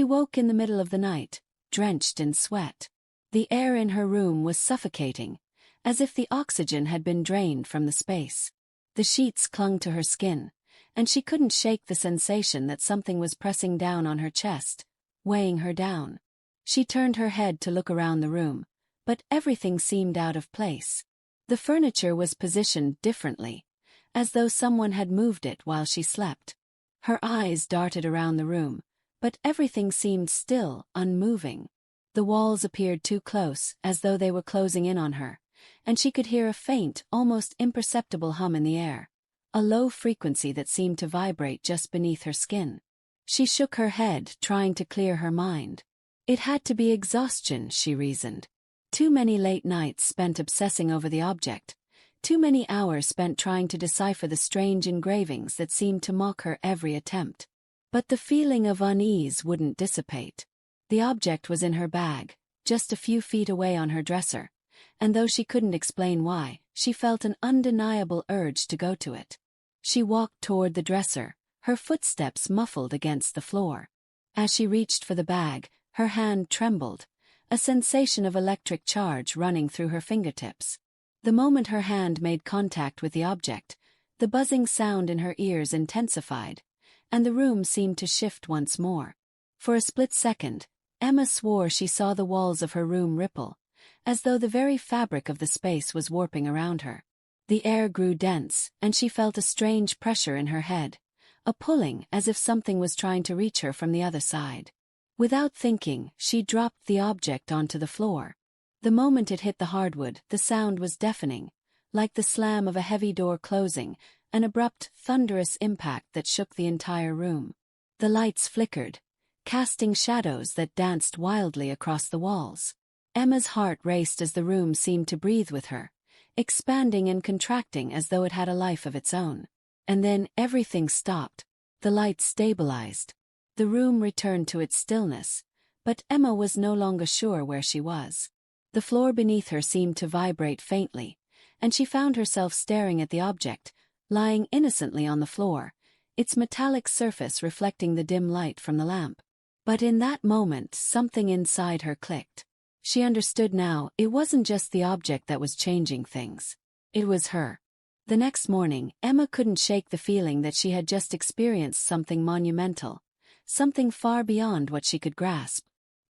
woke in the middle of the night, drenched in sweat. The air in her room was suffocating, as if the oxygen had been drained from the space. The sheets clung to her skin, and she couldn't shake the sensation that something was pressing down on her chest, weighing her down. She turned her head to look around the room, but everything seemed out of place. The furniture was positioned differently, as though someone had moved it while she slept. Her eyes darted around the room, but everything seemed still, unmoving. The walls appeared too close, as though they were closing in on her, and she could hear a faint, almost imperceptible hum in the air, a low frequency that seemed to vibrate just beneath her skin. She shook her head, trying to clear her mind. It had to be exhaustion, she reasoned. Too many late nights spent obsessing over the object, too many hours spent trying to decipher the strange engravings that seemed to mock her every attempt. But the feeling of unease wouldn't dissipate. The object was in her bag, just a few feet away on her dresser, and though she couldn't explain why, she felt an undeniable urge to go to it. She walked toward the dresser, her footsteps muffled against the floor. As she reached for the bag, her hand trembled, a sensation of electric charge running through her fingertips. The moment her hand made contact with the object, the buzzing sound in her ears intensified, and the room seemed to shift once more. For a split second, Emma swore she saw the walls of her room ripple, as though the very fabric of the space was warping around her. The air grew dense, and she felt a strange pressure in her head, a pulling as if something was trying to reach her from the other side. Without thinking, she dropped the object onto the floor. The moment it hit the hardwood, the sound was deafening, like the slam of a heavy door closing, an abrupt, thunderous impact that shook the entire room. The lights flickered, casting shadows that danced wildly across the walls. Emma's heart raced as the room seemed to breathe with her, expanding and contracting as though it had a life of its own. And then everything stopped. The lights stabilized. The room returned to its stillness, but Emma was no longer sure where she was. The floor beneath her seemed to vibrate faintly, and she found herself staring at the object, lying innocently on the floor, its metallic surface reflecting the dim light from the lamp. But in that moment, something inside her clicked. She understood now, it wasn't just the object that was changing things. It was her. The next morning, Emma couldn't shake the feeling that she had just experienced something monumental, something far beyond what she could grasp.